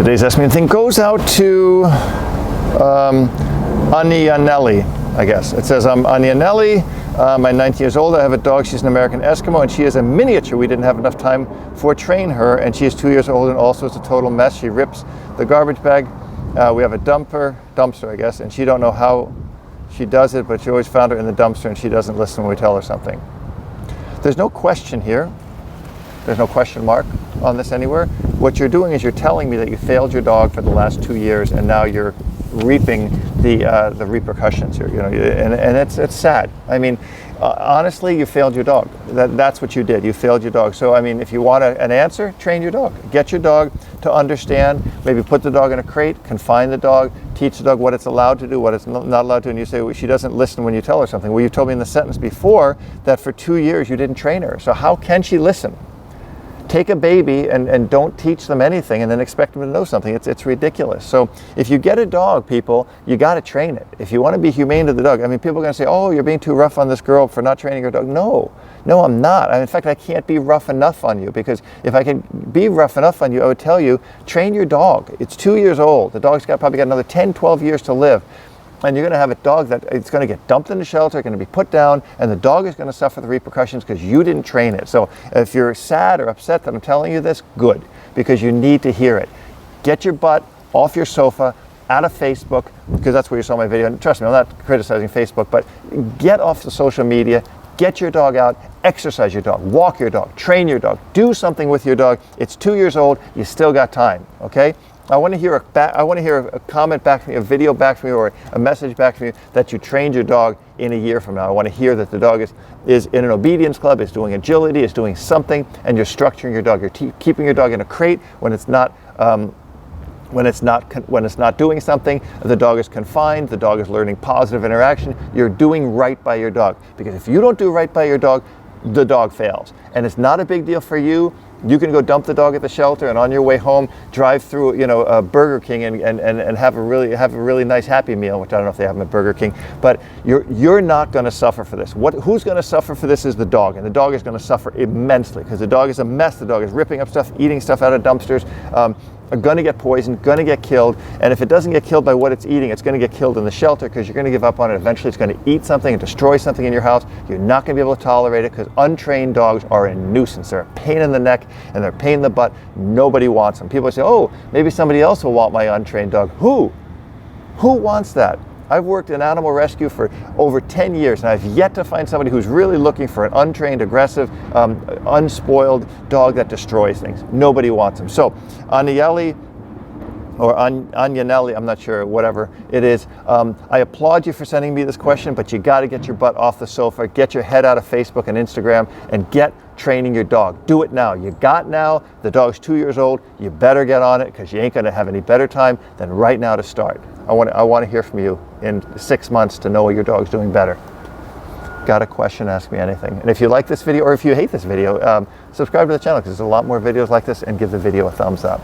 Today's Ask Me Anything goes out to Anianelli, I guess. It says, I'm Anianelli, I'm 19 years old, I have a dog, she's an American Eskimo, and she is a miniature. We didn't have enough time for train her, and she is 2 years old and also is a total mess. She rips the garbage bag. We have a dumpster, I guess, and she don't know how she does it, but she always found her in the dumpster and she doesn't listen when we tell her something. There's no question here. There's no question mark on this anywhere. What you're doing is you're telling me that you failed your dog for the last 2 years, and now you're reaping the repercussions here. You know, and it's sad. I mean, honestly, you failed your dog. That's what you did. You failed your dog. So I mean, if you want an answer, train your dog. Get your dog to understand. Maybe put the dog in a crate, confine the dog, teach the dog what it's allowed to do, what it's not allowed to. And you say, well, she doesn't listen when you tell her something. Well, you told me in the sentence before that for 2 years you didn't train her. So how can she listen? Take a baby and don't teach them anything and then expect them to know something. It's ridiculous. So if you get a dog, people, you got to train it. If you want to be humane to the dog, I mean, people are going to say, oh, you're being too rough on this girl for not training her dog. No, I'm not. In fact, I can't be rough enough on you, because if I can be rough enough on you, I would tell you, train your dog. It's 2 years old. The dog's probably got another 10, 12 years to live. And you're going to have a dog that it's going to get dumped in the shelter, going to be put down, and the dog is going to suffer the repercussions because you didn't train it. So if you're sad or upset that I'm telling you this, good, because you need to hear it. Get your butt off your sofa, out of Facebook, because that's where you saw my video. And trust me, I'm not criticizing Facebook, but get off the social media, get your dog out, exercise your dog, walk your dog, train your dog, do something with your dog. It's 2 years old, you still got time, okay? I want to hear a comment back from you, a video back from you, or a message back from you that you trained your dog in a year from now. I want to hear that the dog is in an obedience club, is doing agility, is doing something, and you're structuring your dog. You're keeping your dog in a crate when it's not doing something. The dog is confined. The dog is learning positive interaction. You're doing right by your dog, because if you don't do right by your dog, the dog fails. And it's not a big deal for you. You can go dump the dog at the shelter, and on your way home, drive through, Burger King and have a really nice Happy Meal, which I don't know if they have them at Burger King. But you're not going to suffer for this. Who's going to suffer for this is the dog, and the dog is going to suffer immensely, because the dog is a mess. The dog is ripping up stuff, eating stuff out of dumpsters. Are going to get poisoned, going to get killed, and if it doesn't get killed by what it's eating, it's going to get killed in the shelter, because you're going to give up on it. Eventually it's going to eat something and destroy something in your house. You're not going to be able to tolerate it, because untrained dogs are a nuisance. They're a pain in the neck and they're a pain in the butt. Nobody wants them. People say, oh, maybe somebody else will want my untrained dog. Who wants that? I've worked in animal rescue for over 10 years, and I've yet to find somebody who's really looking for an untrained, aggressive, unspoiled dog that destroys things. Nobody wants them. So, Anielli, or Anianelli, I'm not sure, whatever it is. I applaud you for sending me this question, but you got to get your butt off the sofa, get your head out of Facebook and Instagram, and get training your dog. Do it now. You got now. The dog's 2 years old. You better get on it, because you ain't going to have any better time than right now to start. I want to hear from you in 6 months to know your dog's doing better. Got a question, ask me anything. And if you like this video, or if you hate this video, subscribe to the channel, because there's a lot more videos like this, and give the video a thumbs up.